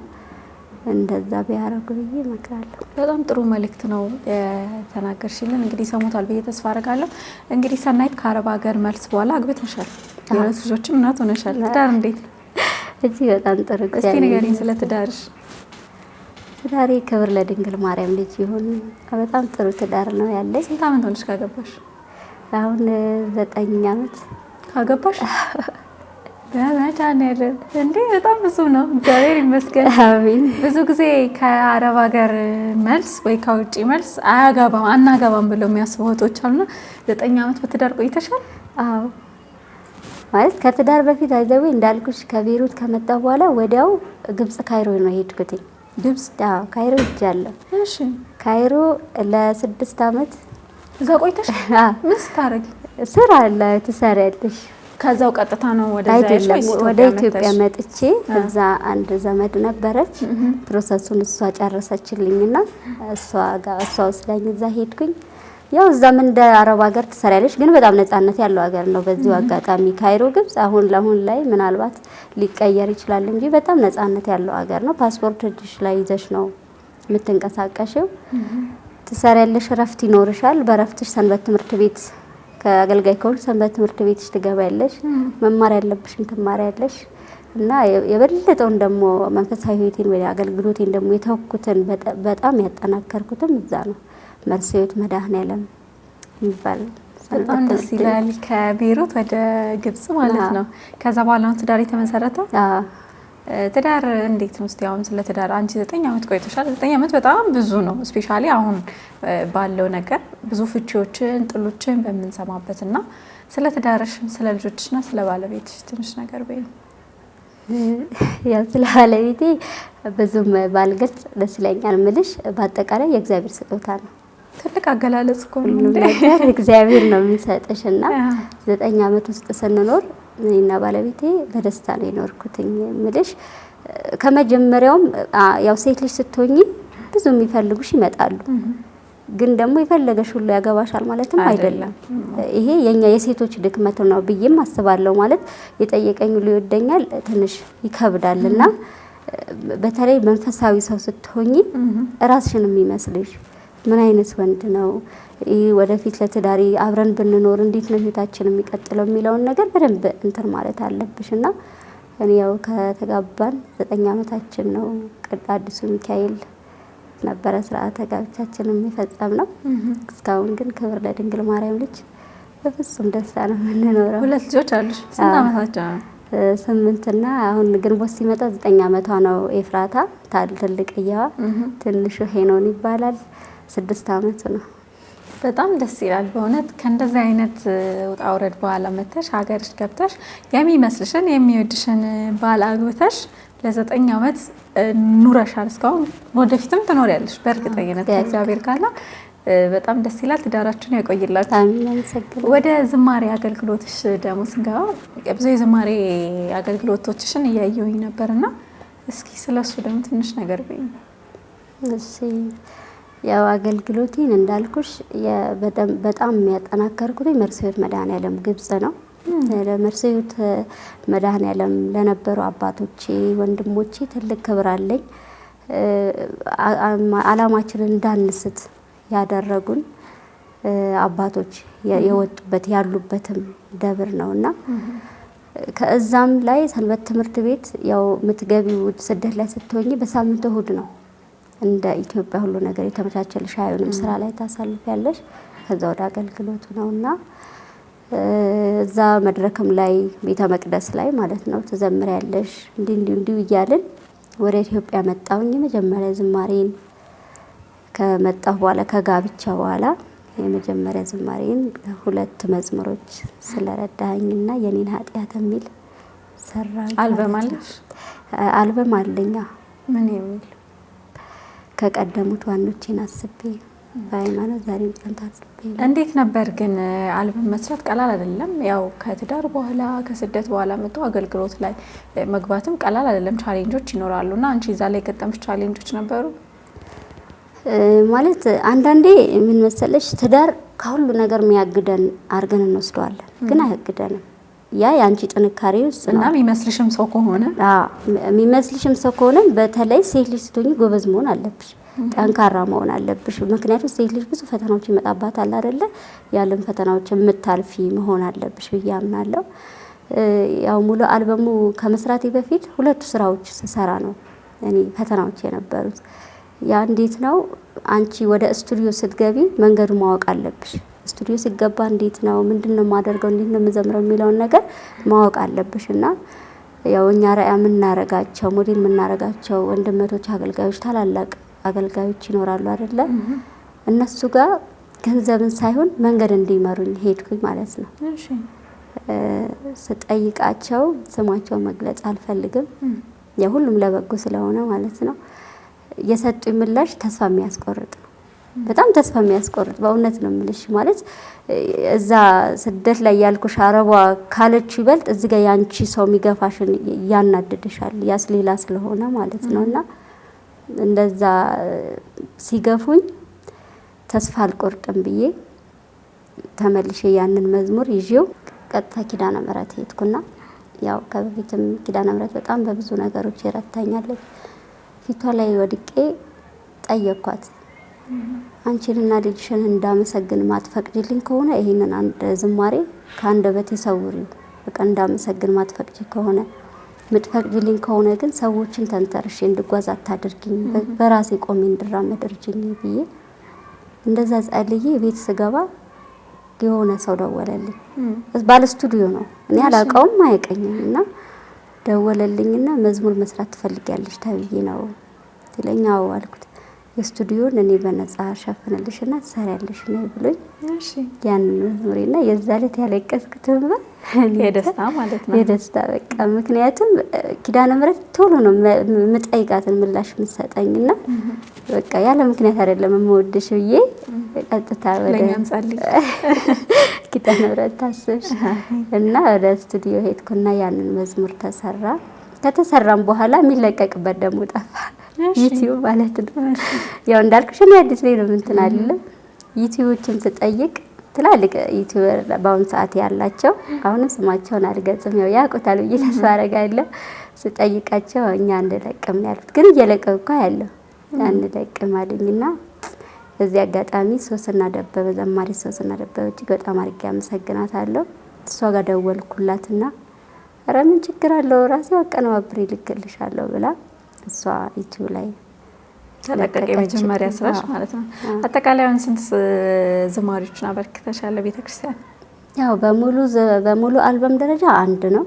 እንደዛ ቢያረጉ ብዬ እመክራለሁ። በጣም ጥሩ መልእክት ነው የተናገርሽልን። እንግዲህ ሰሞታል ብዬ ተስፋ አደርጋለሁ። እንግዲህ ሰናይት ከአረብ ሀገር መልስ በኋላ አግብተሻል፣ የሁለት ልጆችም እናት ሆነሻል። ትዳር እንዴት? እዚህ በጣም ጥሩ። እስቲ ንገሪኝ ስለ ትዳርሽ። ትዳሬ ክብር ለድንግል ማርያም ልጅ ይሁን። በጣም ጥሩ ትዳር ነው ያለኝ። ስንት ዓመት ሆነሽ ካገባሽ? አሁን 9 ዓመት ካገባሽ። በመድኃኒዓለም እንዴ በጣም ብዙ ነው። እግዚአብሔር ይመስገን። አሜን። ብዙ ጊዜ ከአረብ ሀገር መልስ ወይ ከውጪ መልስ አናገባም ብለው የሚያስቡ እህቶች አሉና 9 ዓመት በትዳር ቆይተሻል? አዎ ማለት ከትዳር በፊት አይዘው እንዳልኩሽ ከቤሩት ከመጣሁ በኋላ ወዲያው ግብጽ ካይሮ ነው የሄድኩት። ግብጽ? አዎ ካይሮ ሄጃለሁ። እሺ ካይሮ ለ6 ዓመት እዛ ቆይተሽ? ምን ስታረጊ? ስራ ላይ ትሰሪያለሽ? ከዛው ቀጥታ ነው ወደ ኢትዮጵያ መጥቼ እዛ አንድ ዘመድ ነበረች። ፕሮሰሱን እሷ ጨረሰችልኝና እሷ ወስዳኝ እዛ ሄድኩኝ። ያው እዛም እንደ አረብ ሀገር ትሰሪያለሽ፣ ግን በጣም ነፃነት ያለው ሀገር ነው። በዚሁ አጋጣሚ ካይሮ ግብጽ አሁን ላይ ምናልባት ሊቀየር ይችላል እንጂ በጣም ነፃነት ያለው ሀገር ነው። ፓስፖርት እጅሽ ላይ ይዘሽ ነው የምትንቀሳቀሽው። ትሰሪያለሽ፣ እረፍት ይኖርሻል። በእረፍትሽ ሰንበት ትምህርት ቤት ከአገልጋይ ከሆንሽ ሰንበት ትምህርት ቤትሽ ትገባያለሽ። መማር ያለብሽን ትማሪያለሽ እና የበለጠውን ደግሞ መንፈሳዊ ህይወቴን ወይ አገልግሎቴን ደግሞ የተወኩትን በጣም ያጠናከርኩትም እዛ ነው። መርሲዮት መድኃኔዓለም የሚባል በጣም ደስ ይላል። ከቤሩት ወደ ግብጽ ማለት ነው። ከዛ በኋላ ነው ትዳር የተመሰረተው? ትዳር እንዴት ነው? እስቲ አሁን ስለ ትዳር አንቺ 9 ዓመት ቆይተሻል። 9 ዓመት በጣም ብዙ ነው። ስፔሻሊ አሁን ባለው ነገር ብዙ ፍቺዎችን፣ ጥሎችን በምንሰማበትና ስለ ትዳርሽ፣ ስለ ልጆችና ስለ ባለቤትሽ ትንሽ ነገር በይ። ያው ስለ ባለቤቴ ብዙም ባልገልጽ ደስ ይለኛል። ምልሽ በአጠቃላይ የእግዚአብሔር ስጦታ ነው። ትልቅ አገላለጽ እኮ ነው። ነገር እግዚአብሔር ነው የሚሰጥሽና 9 ዓመት ውስጥ ስንኖር እኔና ባለቤቴ በደስታ ነው የኖርኩትኝ። ምልሽ ከመጀመሪያውም ያው ሴት ልጅ ስትሆኚ ብዙ የሚፈልጉሽ ይመጣሉ፣ ግን ደግሞ የፈለገሽ ሁሉ ያገባሻል ማለትም አይደለም። ይሄ የኛ የሴቶች ድክመት ነው ብዬም አስባለሁ። ማለት የጠየቀኝ ሁሉ ይወደኛል ትንሽ ይከብዳልና በተለይ መንፈሳዊ ሰው ስትሆኚ ራስሽን የሚመስልሽ ምን አይነት ወንድ ነው ወደፊት ለትዳሪ አብረን ብንኖር እንዴት ነው ህይወታችን የሚቀጥለው የሚለውን ነገር በደንብ እንትን ማለት አለብሽና እኔ ያው ከተጋባን 9 ዓመታችን ነው። አዲሱ ሚካኤል ነበረ ስርዓተ ጋብቻችንን የፈጸምነው። እስካሁን ግን ክብር ለድንግል ማርያም ልጅ በፍጹም ደስታ ነው የምንኖረው። 2 ልጆች አሉሽ? ስንት ዓመታቸው ነው? 8 እና አሁን ግንቦት ሲመጣ 9 ዓመቷ ነው። ኤፍራታ ትልቅየዋ፣ ትንሹ ሄኖን ይባላል። 6 ዓመቱ ነው። በጣም ደስ ይላል በእውነት። ከእንደዚህ አይነት ውጣ ውረድ በኋላ መተሽ ሀገርሽ ገብተሽ የሚመስልሽን የሚወድሽን ባል አግብተሽ ለ9 ዓመት ኑረሻል። እስካሁን ወደፊትም ትኖሪያለሽ በእርግጠኝነት ከእግዚአብሔር ጋር። በጣም ደስ ይላል። ትዳራችሁን ያቆይላችሁ። ወደ ዝማሬ አገልግሎትሽ ደግሞ ስንገባ ብዙ የዝማሬ አገልግሎቶችሽን እያየሁኝ ነበርና እስኪ ስለሱ ደግሞ ትንሽ ነገር በይኝ። እሺ ያው አገልግሎቴን እንዳልኩሽ በጣም የሚያጠናከርኩት መርሲዮት መድኃኔዓለም ግብጽ ነው። ለመርሰዩት መድኃኔዓለም ለነበሩ አባቶቼ ወንድሞቼ ትልቅ ክብር አለኝ። አላማችንን እንዳንስት ያደረጉን አባቶች የወጡበት ያሉበትም ደብር ነውና ከዛም ላይ ሰንበት ትምህርት ቤት ያው ምትገቢው ስደት ላይ ስትሆኚ በሳምንት እሁድ ነው። እንደ ኢትዮጵያ ሁሉ ነገር የተመቻቸልሽ አይሆንም። ስራ ላይ ታሳልፊያለሽ። ከዛ ወደ አገልግሎቱ ነውና እዛ መድረክም ላይ ቤተ መቅደስ ላይ ማለት ነው ትዘምሪያለሽ። እንዲህ እያልን ወደ ኢትዮጵያ መጣሁኝ። የመጀመሪያ ዝማሬን ከመጣሁ በኋላ ከጋብቻ በኋላ የመጀመሪያ ዝማሬን 2 መዝሙሮች ስለረዳኸኝና የኔን ኃጢአት የሚል ሰራኝ። አልበም አለሽ? አልበም አለኝ። ምን የሚል? ከቀደሙት ዋኖቼን አስቤ በሃይማኖት ዛሬም ጸንታ አስቤ። እንዴት ነበር ግን አልበም መስራት? ቀላል አይደለም። ያው ከትዳር በኋላ ከስደት በኋላ መጥቶ አገልግሎት ላይ መግባትም ቀላል አይደለም። ቻሌንጆች ይኖራሉና አንቺ እዛ ላይ የገጠምሽ ቻሌንጆች ነበሩ? ማለት አንዳንዴ ምን መሰለሽ ትዳር ከሁሉ ነገር የሚያግደን አርገን እንወስደዋለን፣ ግን አያግደንም። ያ ያንቺ ጥንካሬ ውስጥ ነው። እና የሚመስልሽም ሰው ከሆነ የሚመስልሽም ሰው ከሆነ በተለይ ሴት ልጅ ስትሆኚ ጎበዝ መሆን አለብሽ፣ ጠንካራ መሆን አለብሽ። ምክንያቱም ሴት ልጅ ብዙ ፈተናዎች ይመጣባታል አይደለ? ያለን ፈተናዎች የምታልፊ መሆን አለብሽ ብዬ አምናለሁ። ያው ሙሉ አልበሙ ከመስራቴ በፊት 2 ስራዎች ስሰራ ነው እኔ ፈተናዎች የነበሩት። ያ እንዴት ነው? አንቺ ወደ ስቱዲዮ ስትገቢ መንገዱ ማወቅ አለብሽ። ስቱዲዮ ሲገባ እንዴት ነው ምንድነው ማደርገው እንዴት ነው መዘምረው የሚለውን ነገር ማወቅ አለብሽ። እና ያው እኛ ራያ የምናረጋቸው ሞዴል የምናረጋቸው ወንድመቶች አገልጋዮች ታላላቅ አገልጋዮች ይኖራሉ አይደለ? እነሱ ጋር ገንዘብን ሳይሆን መንገድ እንዲመሩኝ ሄድኩኝ ማለት ነው። እሺ ስጠይቃቸው ስማቸው መግለጽ አልፈልግም፣ የሁሉም ለበጎ ስለሆነ ማለት ነው። የሰጡኝ ምላሽ ተስፋ የሚያስቆርጥ ነው። በጣም ተስፋ የሚያስቆርጥ በእውነት ነው የምልሽ። ማለት እዛ ስደት ላይ ያልኩሽ አረቧ ካለችው ይበልጥ እዚህ ጋር ያንቺ ሰው የሚገፋሽን ያናድድሻል። ያስ ሌላ ስለሆነ ማለት ነውና እንደዛ ሲገፉኝ ተስፋ አልቆርጥም ብዬ ተመልሼ ያንን መዝሙር ይዤው ቀጥታ ኪዳነ ምሕረት ሄድኩና ያው ከበፊትም ኪዳነ ምሕረት በጣም በብዙ ነገሮች ይረታኛለች። ፊቷ ላይ ወድቄ ጠየኳት። አንቺንና ልጅሽን እንዳመሰግን ማትፈቅጂልኝ ከሆነ ይሄንን አንድ ዝማሬ ከአንደበቴ ሰውሪው። በቃ እንዳመሰግን ማትፈቅጂ ከሆነ ምትፈቅጂልኝ ከሆነ ግን ሰዎችን ተንተርሼ እንድጓዝ አታድርጊኝ፣ በራሴ ቆሜ እንድራመድ እርጅኝ ብዬ እንደዛ ጸልዬ ቤት ስገባ የሆነ ሰው ደወለልኝ። ባለ ስቱዲዮ ነው፣ እኔ አላውቀውም አያውቀኝም። እና ደወለልኝና መዝሙር መስራት ትፈልጊያለሽ ተብዬ ነው ትለኛው አልኩት። የስቱዲዮን እኔ በነጻ ሸፍንልሽና ትሰሪያለሽ ነው ብሎኝ ያን መዝሙሬና የዛ ዕለት ያለቀስኩት የደስታ ማለት ነው። የደስታ በቃ ምክንያቱም ኪዳነ ምሕረት ቶሎ ነው የምጠይቃትን ምላሽ የምትሰጠኝና በቃ ያለ ምክንያት አይደለም የምወድሽ ብዬ ቀጥታ ወደ ኪዳነ ምሕረት ታስብሽ እና ወደ ስቱዲዮ ሄድኩና ያንን መዝሙር ተሰራ። ከተሰራም በኋላ የሚለቀቅበት ደግሞ ጠፋ። ዩቲዩብ ማለት ነው። ያው እንዳልኩሽ እኔ አዲስ ላይ ነው እንትን አይደለም። ዩቲዩብን ስጠይቅ ትላልቅ ዩቲዩበር በአሁን ሰዓት ያላቸው አሁንም ስማቸውን አልገልጽም፣ ያው ያውቁታል ብዬ ተስፋ አደርጋለሁ። ስጠይቃቸው እኛ አንለቅም ያሉት፣ ግን እየለቀቁ ያለው አንለቅም አሉኝና በዚህ አጋጣሚ ሶስና ደበበ ዘማሪ ሶስና ደበበ እጅግ በጣም አድርጌ አመሰግናታለሁ። እሷ ጋር ደወልኩላትና ኧረ ምን ችግር አለው ራሴ አቀነባብሬ ልክልሻለሁ ብላ እሷ ዩቲዩብ ላይ ተለቀቀ። የመጀመሪያ ስራሽ ማለት ነው። አጠቃላይ ስንት ዝማሬዎችን አበርክተሻል ለቤተክርስቲያን? ያው በሙሉ አልበም ደረጃ አንድ ነው፣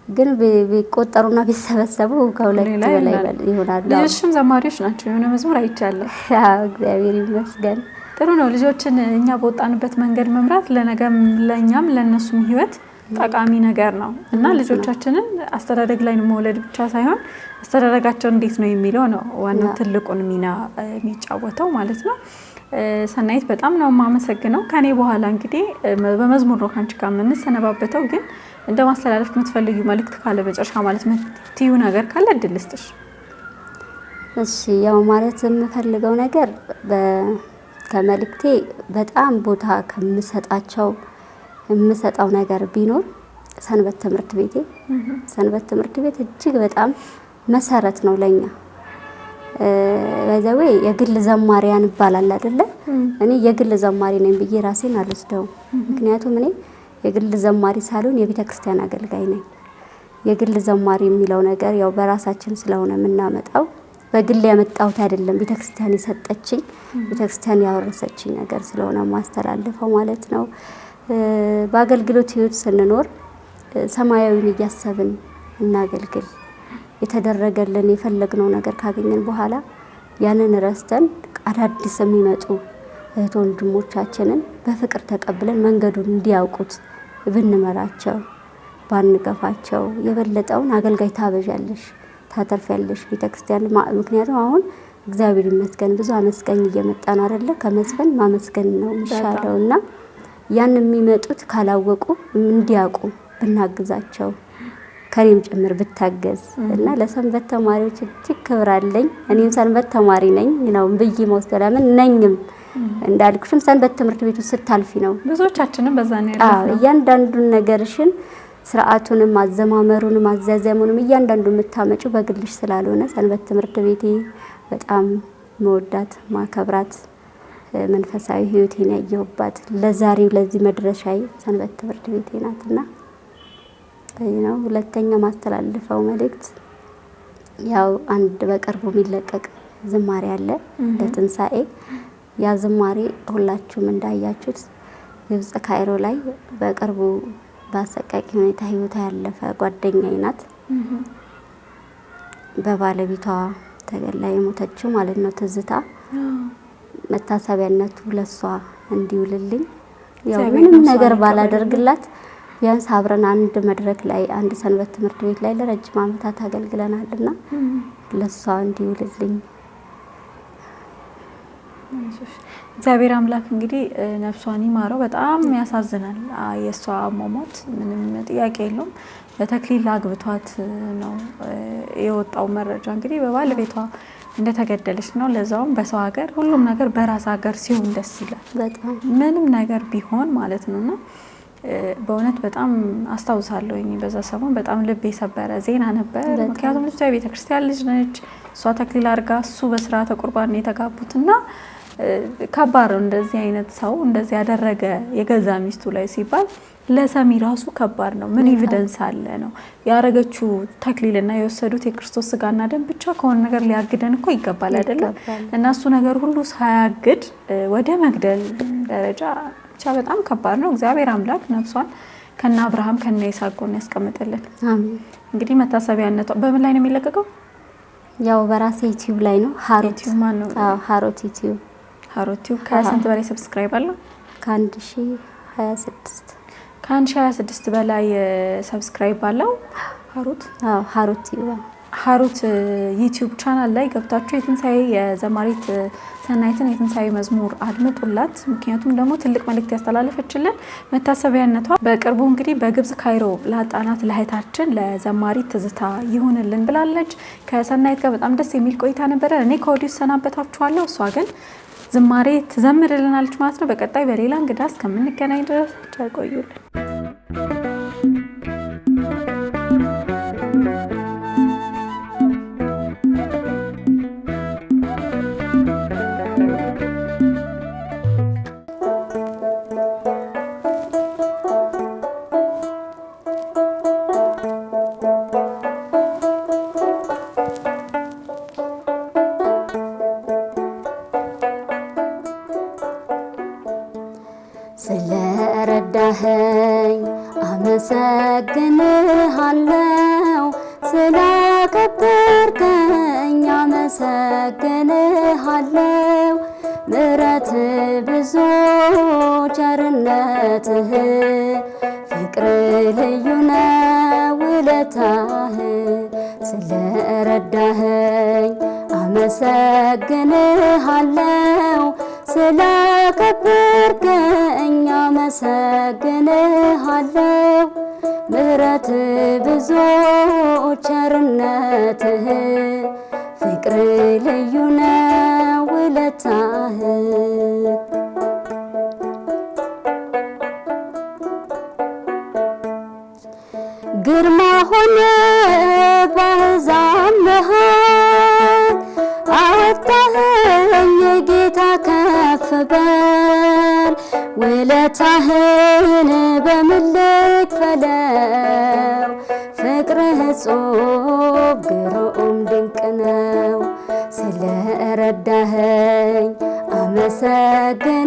ግን ቢቆጠሩና ቢሰበሰቡ ከሁለት በላይ ይሆናሉ። ልጆችም ዘማሪዎች ናቸው። የሆነ መዝሙር አይቻለሁ። ያው እግዚአብሔር ይመስገን። ጥሩ ነው። ልጆችን እኛ በወጣንበት መንገድ መምራት ለነገም ለኛም ለነሱም ህይወት ጠቃሚ ነገር ነው እና ልጆቻችንን አስተዳደግ ላይ መውለድ ብቻ ሳይሆን አስተዳደጋቸው እንዴት ነው የሚለው ነው ዋናው ትልቁን ሚና የሚጫወተው ማለት ነው። ሰናይት በጣም ነው የማመሰግነው። ከኔ በኋላ እንግዲህ በመዝሙር ነው ካንቺ ጋር የምንሰነባበተው፣ ግን እንደ ማስተላለፍ የምትፈልጊው መልእክት ካለ መጨረሻ ማለት የምትይው ነገር ካለ እድል ልስጥሽ። እሺ፣ ያው ማለት የምፈልገው ነገር ከመልእክቴ በጣም ቦታ የምሰጣው ነገር ቢኖር ሰንበት ትምህርት ቤቴ ሰንበት ትምህርት ቤት እጅግ በጣም መሰረት ነው ለኛ። በዛው የግል ዘማሪያን ይባላል አይደለ? እኔ የግል ዘማሪ ነኝ ብዬ ራሴን አልወስደውም። ምክንያቱም እኔ የግል ዘማሪ ሳልሆን የቤተክርስቲያን አገልጋይ ነኝ። የግል ዘማሪ የሚለው ነገር ያው በራሳችን ስለሆነ የምናመጣው በግል ያመጣሁት አይደለም። ቤተክርስቲያን የሰጠችኝ ቤተክርስቲያን ያወረሰችኝ ነገር ስለሆነ ማስተላለፈው ማለት ነው። በአገልግሎት ህይወት ስንኖር ሰማያዊን እያሰብን እናገልግል። የተደረገልን የፈለግነው ነገር ካገኘን በኋላ ያንን ረስተን አዳዲስ የሚመጡ እህት ወንድሞቻችንን በፍቅር ተቀብለን መንገዱን እንዲያውቁት ብንመራቸው ባንገፋቸው የበለጠውን አገልጋይ ታበዣለሽ፣ ታተርፊያለሽ ቤተክርስቲያን። ምክንያቱም አሁን እግዚአብሔር ይመስገን ብዙ አመስገኝ እየመጣ ነው አይደለ? ከመስገን ማመስገን ነው የሚሻለውና ያን የሚመጡት ካላወቁ እንዲያውቁ ብናግዛቸው ከኔም ጭምር ብታገዝ እና ለሰንበት ተማሪዎች እጅግ ክብር አለኝ። እኔም ሰንበት ተማሪ ነኝ ነው ብዬ መወስተላምን ነኝም እንዳልኩሽም ሰንበት ትምህርት ቤቱ ስታልፊ ነው ብዙዎቻችንም በዛ ነው ያለው። እያንዳንዱን ነገርሽን ስርዓቱንም አዘማመሩንም አዛዛሙንም እያንዳንዱ የምታመጪው በግልሽ ስላልሆነ ሰንበት ትምህርት ቤቴ በጣም መወዳት ማከብራት መንፈሳዊ ህይወቴን ያየሁባት ለዛሬው ለዚህ መድረሻዬ ሰንበት ትምህርት ቤቴ ናትና ነው። ሁለተኛ ማስተላለፈው መልእክት ያው አንድ በቅርቡ የሚለቀቅ ዝማሬ አለ ለትንሳኤ። ያ ዝማሬ ሁላችሁም እንዳያችሁት ግብጽ ካይሮ ላይ በቅርቡ በአሰቃቂ ሁኔታ ህይወቷ ያለፈ ጓደኛዬ ናት። በባለቤቷ ተገላ የሞተችው ማለት ነው ትዝታ። መታሰቢያነቱ ለሷ እንዲውልልኝ ያው ምንም ነገር ባላደርግላት ቢያንስ አብረን አንድ መድረክ ላይ አንድ ሰንበት ትምህርት ቤት ላይ ለረጅም ዓመታት አገልግለናልና ለሷ እንዲውልልኝ እግዚአብሔር አምላክ እንግዲህ ነፍሷን ይማረው። በጣም ያሳዝናል የሷ ሞሞት፣ ምንም ጥያቄ የለውም። በተክሊል አግብቷት ነው የወጣው መረጃ እንግዲህ በባለቤቷ እንደተገደለች ነው። ለዛውም በሰው ሀገር ሁሉም ነገር በራስ ሀገር ሲሆን ደስ ይላል በጣም ምንም ነገር ቢሆን ማለት ነውና በእውነት በጣም አስታውሳለሁኝ። በዛ ሰሞን በጣም ልብ የሰበረ ዜና ነበር። ምክንያቱም ልጅቷ የቤተክርስቲያን ልጅ ነች። እሷ ተክሊል አድርጋ እሱ በስርዓተ ቁርባን የተጋቡትና ከባድ ነው። እንደዚህ አይነት ሰው እንደዚህ ያደረገ የገዛ ሚስቱ ላይ ሲባል ለሰሚ ራሱ ከባድ ነው። ምን ኤቪደንስ አለ ነው ያረጋችሁ ተክሊልና የወሰዱት የክርስቶስ ስጋና ደም ብቻ ከሆነ ነገር ሊያግደን እኮ ይገባል አይደለም? እና እሱ ነገር ሁሉ ሳያግድ ወደ መግደል ደረጃ ብቻ በጣም ከባድ ነው። እግዚአብሔር አምላክ ነፍሷን ከነ አብርሃም ከነ ይስሐቅ ጎን ያስቀምጥልን። አሜን። እንግዲህ መታሰቢያነቷ በምን ላይ ነው የሚለቀቀው? ያው በራሴ ዩቲዩብ ላይ ነው። ሀሮት ማን ነው? ሀሮት ዩቲዩብ። ሀሮት ዩቲዩብ ከስንት በላይ ሰብስክራይብ አለው? ከ1026 ከ1026 በላይ ሰብስክራይብ አለው ሀሮት። ሀሮት ዩቲዩብ ሀሮት ዩቲዩብ ቻናል ላይ ገብታችሁ የትንሳኤ የዘማሪት ሰናይትን የትንሳኤ መዝሙር አድምጡላት። ምክንያቱም ደግሞ ትልቅ መልእክት ያስተላለፈችልን መታሰቢያነቷ በቅርቡ እንግዲህ በግብጽ ካይሮ ላጣናት ለእህታችን ለዘማሪት ትዝታ ይሁንልን ብላለች። ከሰናይት ጋር በጣም ደስ የሚል ቆይታ ነበረ። እኔ ከወዲሁ ሰናበታችኋለሁ። እሷ ግን ዝማሬ ትዘምርልናለች ማለት ነው። በቀጣይ በሌላ እንግዳ እስከምንገናኝ ድረስ ቸር ቆዩልን። ስለረዳኸኝ አመሰግንሃለሁ፣ ስላከበርከኝ አመሰግንሃለሁ። ምሕረት ብዙ ቸርነትህ ፍቅር ልዩ ነው ውለታህ። ስለረዳኸኝ አመሰግንሃለሁ፣ ስላከበርከኝ አመሰግንሃለሁ። ምሕረት ብዙ ቸርነትህ ፍቅር ልዩ ነው ውለታህ። ግርማ ሆነ ባሕዛብ መሃል አወጣኸኝ ጌታ ከፍ በል ውለታህን በምን ልክፈለው ፍቅርህ እጹብ ግሩም ድንቅ ነው ስለረዳኸኝ አመሰግንሃለሁ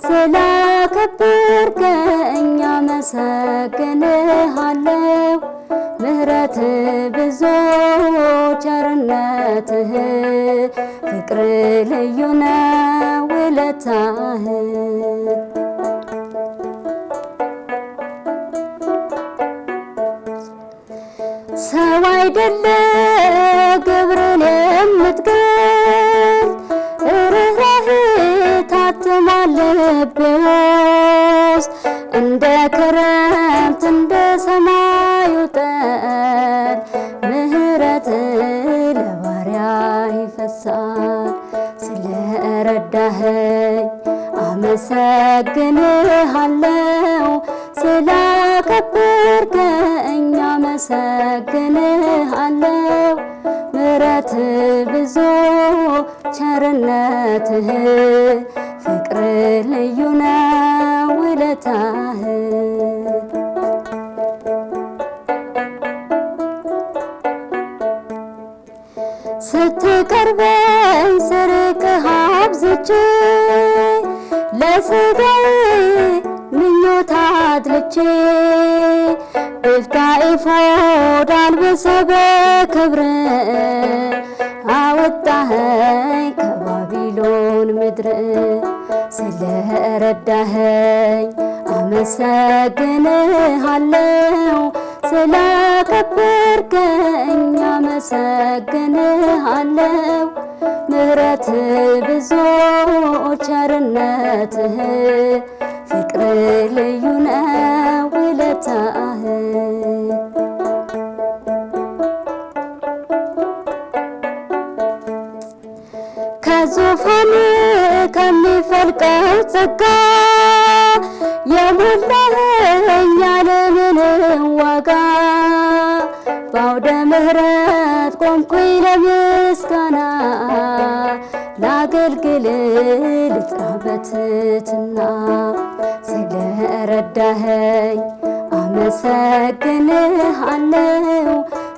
ስላከበርከኝ አመሰግንሃለሁ ምህረት ብዙ ቸርነትህ ፍቅር ልዩ ነው ውለታህ ሰው አይደለ ግብርን የምትገል ርኅራኄ ታትሟል ልቤ ውስጥ እንደ ክረምት እንደ ሰማዩ ጠል ምህረት ለባሪያ ይፈሳል ስለረዳኸኝ አመሰግንሃለሁ ስላከበርከኝ አመሰግንሃለሁ ምህረት ብዙ ቸርነትህ ፍቅር ልዩ ነው ውለታህ ስትቀርበኝ ስርቅህ አብዝቼ ለሥጋዬ ምኞት አድልቼ በፍታ ኤፉድ አልብሰህ በክብር አወጣኸኝ ከባቢሎን ምድር ስለረዳኸኝ አመሰግንሃለሁ ስላከበርከኝ አመሰግንሃለሁ ምህረት ብዙ ቸርነትህ ፍቅር ልዩ ነው ውለታህ ከዙፋን ከሚፈልቀው ጸጋ የሞላኸኝ ያለምንም ዋጋ በአውደ ምሕረት ቆምኩኝ ለምስጋና ላገልግል ልጥራ በትሕትና ስለረዳኸኝ አመሰግንሃለሁ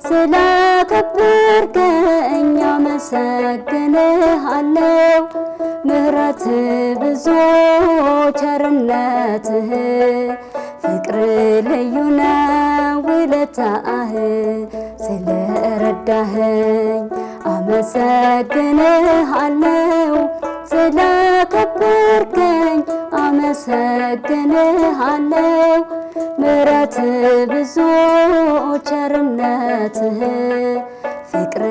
ስላከበርከኝ አመሰግንሃለሁ ምህረት ብዙ ቸርነትህ ፍቅር ልዩ ነው ውለታህ ስለረዳኸኝ አመሰግንሃለሁ ስላከበርከኝ አመሰግንሃለሁ ምህረት ብዙ ቸርነትህ ፍቅር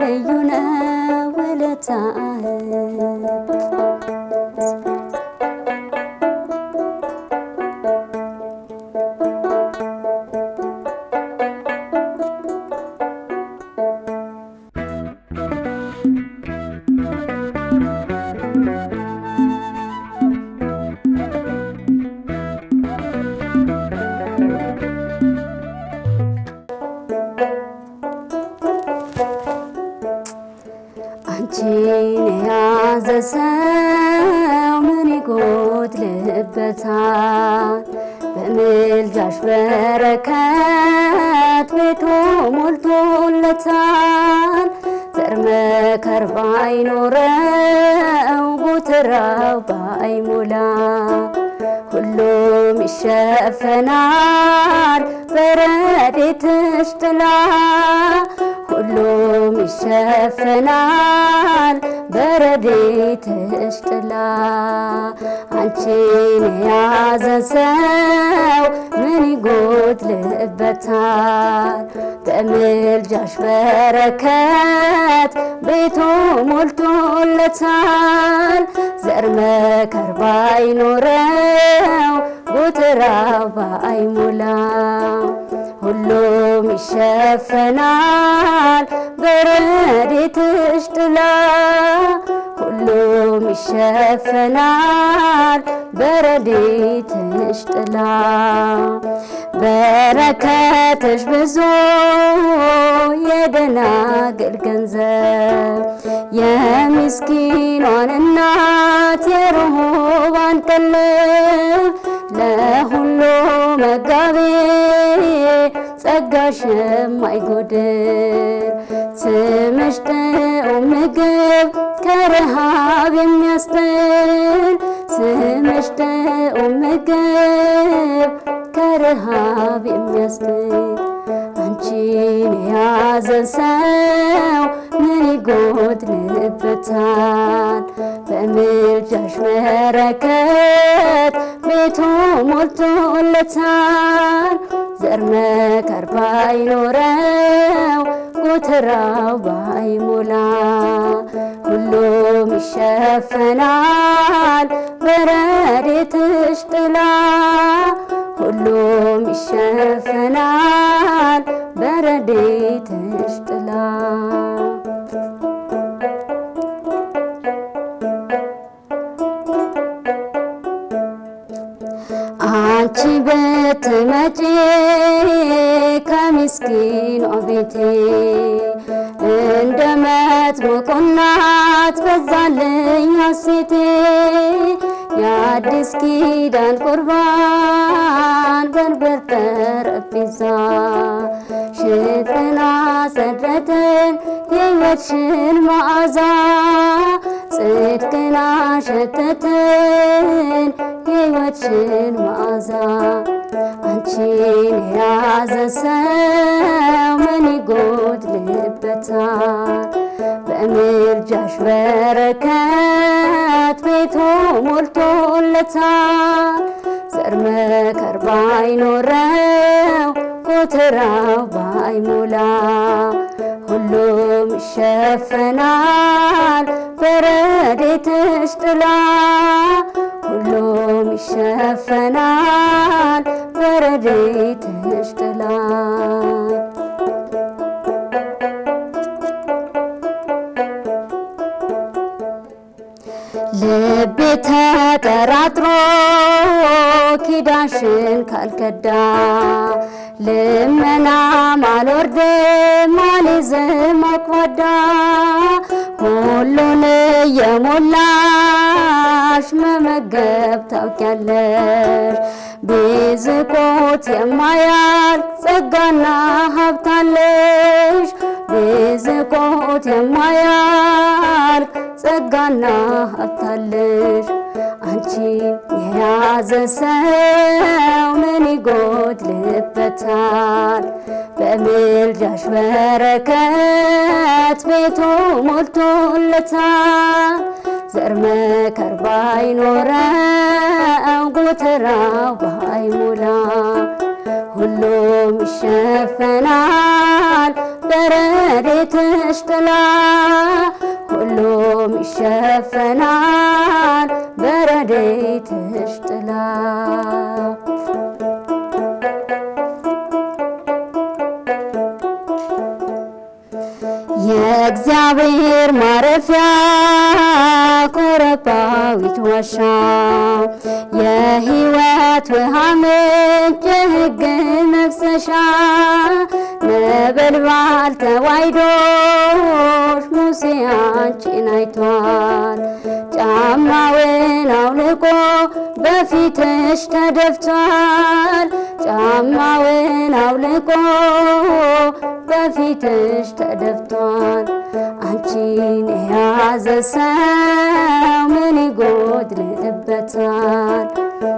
ልዩ ነው ውለታህ አንቺን የያዘ ሰው ምን ይጎድልበታል? በምልጃሽ በረከት ቤቱ ሞልቶለታል። ዘር መከር ባይኖረው ጎተራው ባይሞላ ሁሉም ይሸፈናል በረድኤትሽ ጥላ ሁሉም ይሸፈናል በረድኤትሽ ጥላ አንቺን የያዘ ሰው ምን ይጎድልበታል? በምልጃሽ በረከት ቤቱ ሞልቶለታል። ዘር መከር ባይኖረው ጎተራው ባይሞላ ሁሉም ይሸፈናል በረድኤትሽ ጥላ ሁሉም ይሸፈናል በረድኤትሽ ጥላ። በረከትሽ ብዙ የደናግል ገንዘብ የምስኪኗን እናት የርሁባን ቀልብ ለሁሉ መጋቢ ጸጋሽ የማይጎድል ስምሽ ጥዑም ምግብ ከረሃብ የሚያስጥል ስምሽ ጥዑም ምግብ ከረሃብ የሚያስጥል አንቺን የያዘ ሰው ምን ይጎድልበታል? በምልጃሽ በረከት ቤቱ ሞልቶለታል። ዘር መከር ባይኖረው ጎተራው ባይሞላ ሁሉም ይሸፈናል በረድኤትሽ ጥላ። ሁሉም ይሸፈናል በረድኤትሽ ጥላ። አንቺ ብትመጪ ከምስኪኗ ቤቴ እንደ መጥምቁ እናት በዛልኝ ሐሴቴ። የአዲስ ኪዳን ቁርባን በንበር ጠረጴዛ ሽጥና ሰድረትን የሕይወትሽን መዓዛ ጽድቅና ሸተትን የሕይወትሽን መዓዛ አንቺን የያዘ ሰው ምን ይጎድልበታል? በምልጃሽ በረከት ቤቱ ሞልቶለታል። ዘር መከር ባይኖረው ጎተራው ባይሞላ ሁሉም ይሸፈናል በረድኤትሽ ጥላ። ሁሉም ይሸፈናል በረድኤትሽ ጥላ። ልቤ ተጠራጥሮ ኪዳንሽን ካልከዳ ልመናም አልወርድም አልይዝም አቅባዳ። ሁሉን የሞላሽ መመገብ ታውቂያለሽ። ቢዝቆት የማያልቅ ጸጋና ሀብታለሽ። ቢዝቆት የማያልቅ ጸጋና ሀብታለሽ። አንቺን የያዘ ሰው ምን ይጎድልበታል? በምልጃሽ በረከት ቤቱ ሞልቶለታል። ዘር መከር ባይኖረው ጎተራው ባይሞላ ሁሉም ይሸፈናል በረድኤትሽ ጥላ። ሁሉም ይሸፈናል በረድኤትሽ ጥላ። የእግዚአብሔር ማረፊያ ኮረብታዊት ዋሻ የሕይወት ውሃ ምንጭ የሕግ መፍሰሻ ነበልባል ተዋሕዶሽ ሙሴ አንቺን አይቷል። ጫማውን አውልቆ በፊትሽ ተደፍቷል። ጫማውን አውልቆ በፊትሽ ተደፍቷል። አንቺን የያዘ ሰው ምን ይጎድልበታል?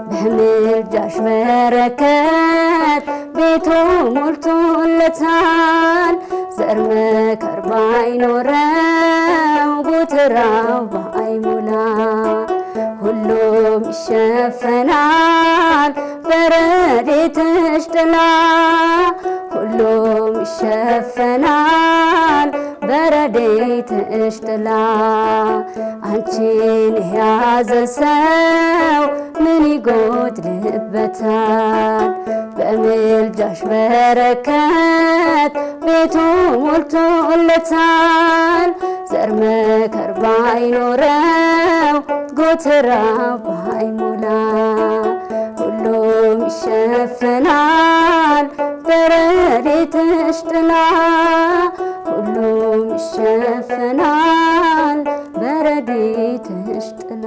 በምልጃሽ በረከት ቤቱ ሞልቶለታል። ዘር መከር ባይኖረው ጎተራው ባይሞላ ሁሉም ይሸፈናል በረድኤትሽ ጥላ። ሁሉም ይሸፈናል በረድኤትሽ ጥላ። አንቺን የያዘ ሰው ምን ይጎድልበታል? በምልጃሽ በረከት ቤቱ ሞልቶለታል። ዘር መከር ባይኖረው ጎተራው ባይሞላ ሁሉም ይሸፈናል በረድኤትሽ ጥላ። ሁሉም ይሸፈናል በረድኤትሽ ጥላ።